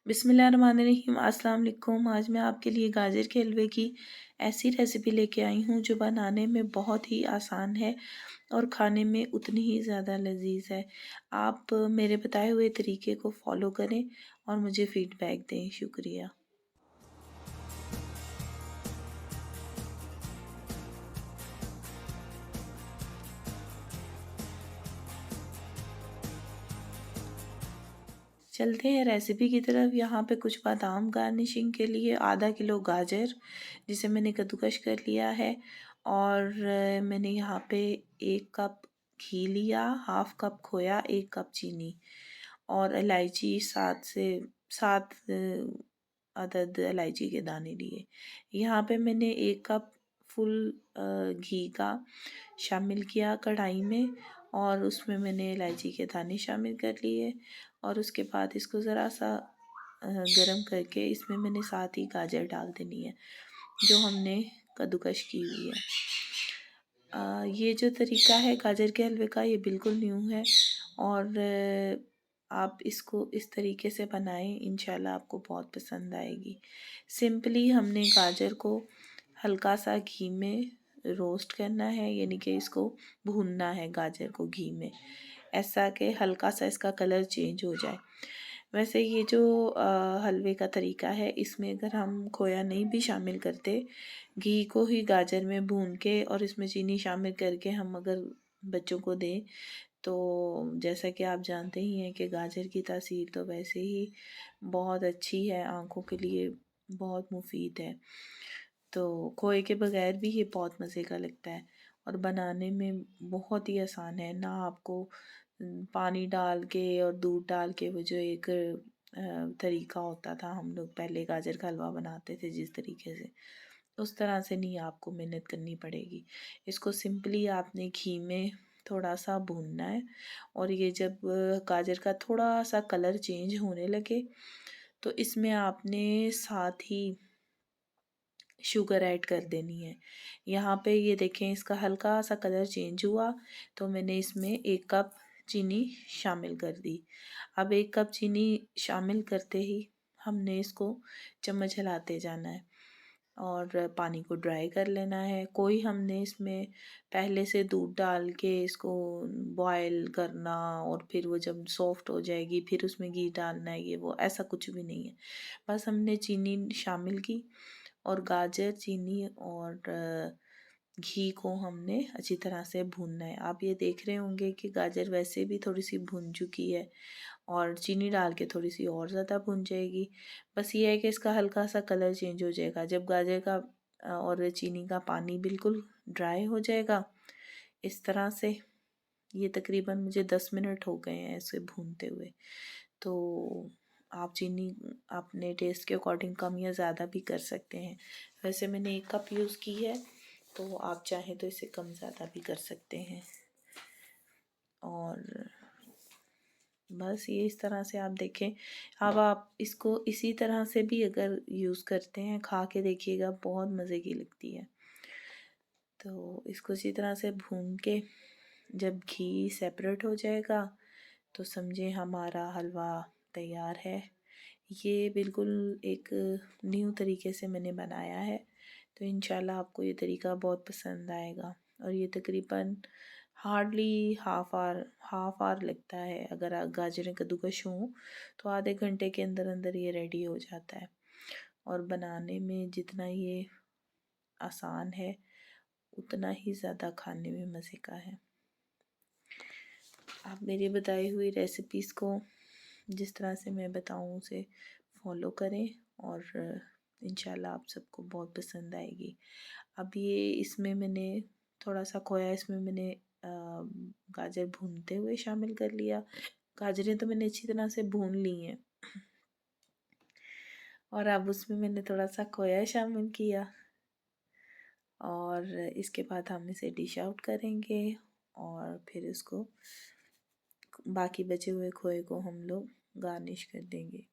बिस्मिल्लाहिर्रहमानिर्रहीम। अस्सलाम वालेकुम। आज मैं आपके लिए गाजर के हलवे की ऐसी रेसिपी लेके आई हूँ जो बनाने में बहुत ही आसान है और खाने में उतनी ही ज़्यादा लजीज है। आप मेरे बताए हुए तरीके को फॉलो करें और मुझे फीडबैक दें। शुक्रिया। चलते हैं रेसिपी की तरफ। यहाँ पे कुछ बादाम गार्निशिंग के लिए, आधा किलो गाजर जिसे मैंने कद्दूकश कर लिया है, और मैंने यहाँ पे 1 कप घी लिया, हाफ कप खोया, 1 कप चीनी और इलायची 7 अदद इलायची के दाने लिए। यहाँ पे मैंने 1 कप फुल घी का शामिल किया कढ़ाई में, और उसमें मैंने इलायची के दाने शामिल कर लिए, और उसके बाद इसको ज़रा सा गरम करके इसमें मैंने साथ ही गाजर डाल देनी है जो हमने कद्दूकश की हुई है। ये जो तरीका है गाजर के हलवे का, ये बिल्कुल न्यू है, और आप इसको इस तरीके से बनाएं, इंशाल्लाह आपको बहुत पसंद आएगी। सिंपली हमने गाजर को हल्का सा घी में रोस्ट करना है, यानी कि इसको भूनना है गाजर को घी में, ऐसा कि हल्का सा इसका कलर चेंज हो जाए। वैसे ये जो हलवे का तरीका है, इसमें अगर हम खोया नहीं भी शामिल करते, घी को ही गाजर में भून के और इसमें चीनी शामिल करके हम अगर बच्चों को दें, तो जैसा कि आप जानते ही हैं कि गाजर की तासीर तो वैसे ही बहुत अच्छी है, आँखों के लिए बहुत मुफीद है। तो खोए के बगैर भी ये बहुत मज़े का लगता है और बनाने में बहुत ही आसान है। ना आपको पानी डाल के और दूध डाल के, वो जो एक तरीका होता था, हम लोग पहले गाजर का हलवा बनाते थे जिस तरीके से, उस तरह से नहीं आपको मेहनत करनी पड़ेगी। इसको सिंपली आपने घी में थोड़ा सा भूनना है, और ये जब गाजर का थोड़ा सा कलर चेंज होने लगे, तो इसमें आपने साथ ही शुगर ऐड कर देनी है। यहाँ पे ये देखें, इसका हल्का सा कलर चेंज हुआ, तो मैंने इसमें 1 कप चीनी शामिल कर दी। अब 1 कप चीनी शामिल करते ही हमने इसको चम्मच हिलाते जाना है और पानी को ड्राई कर लेना है। कोई हमने इसमें पहले से दूध डाल के इसको बॉयल करना और फिर वो जब सॉफ्ट हो जाएगी फिर उसमें घी डालना है, ये वो ऐसा कुछ भी नहीं है। बस हमने चीनी शामिल की और गाजर, चीनी और घी को हमने अच्छी तरह से भूनना है। आप ये देख रहे होंगे कि गाजर वैसे भी थोड़ी सी भुन चुकी है और चीनी डाल के थोड़ी सी और ज़्यादा भुन जाएगी। बस ये है कि इसका हल्का सा कलर चेंज हो जाएगा जब गाजर का और चीनी का पानी बिल्कुल ड्राई हो जाएगा इस तरह से। ये तकरीबन मुझे 10 मिनट हो गए हैं ऐसे भूनते हुए। तो आप चीनी अपने टेस्ट के अकॉर्डिंग कम या ज़्यादा भी कर सकते हैं। वैसे मैंने 1 कप यूज़ की है, तो आप चाहें तो इसे कम ज़्यादा भी कर सकते हैं। और बस ये इस तरह से आप देखें। अब आप इसको इसी तरह से भी अगर यूज़ करते हैं, खा के देखिएगा, बहुत मज़े की लगती है। तो इसको इसी तरह से भून के जब घी सेपरेट हो जाएगा, तो समझे हमारा हलवा तैयार है। ये बिल्कुल एक न्यू तरीके से मैंने बनाया है, तो इंशाल्लाह आपको ये तरीका बहुत पसंद आएगा। और ये तकरीबन हार्डली हाफ आवर लगता है। अगर गाजरें कद्दूकश हों तो आधे घंटे के अंदर अंदर ये रेडी हो जाता है, और बनाने में जितना ये आसान है उतना ही ज़्यादा खाने में मज़े का है। आप मेरी बताई हुई रेसिपीज़ को जिस तरह से मैं बताऊँ उसे फॉलो करें, और इंशाल्लाह आप सबको बहुत पसंद आएगी। अब ये इसमें मैंने थोड़ा सा खोया, इसमें मैंने गाजर भूनते हुए शामिल कर लिया। गाजरें तो मैंने अच्छी तरह से भून ली हैं, और अब उसमें मैंने थोड़ा सा खोया शामिल किया, और इसके बाद हम इसे डिश आउट करेंगे और फिर इसको बाकी बचे हुए खोए को हम लोग गार्निश कर देंगे।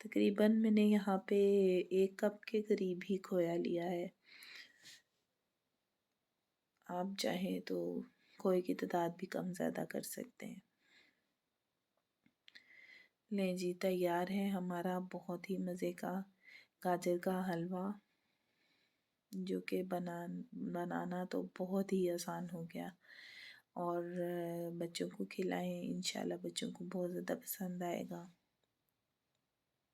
तकरीबन मैंने यहाँ पे 1 कप के करीब ही खोया लिया है। आप चाहें तो खोए की तादाद भी कम ज़्यादा कर सकते हैं। लें जी, तैयार है हमारा बहुत ही मज़े का गाजर का हलवा, जो कि बनाना तो बहुत ही आसान हो गया। और बच्चों को खिलाएं, इंशाल्लाह बच्चों को बहुत ज़्यादा पसंद आएगा।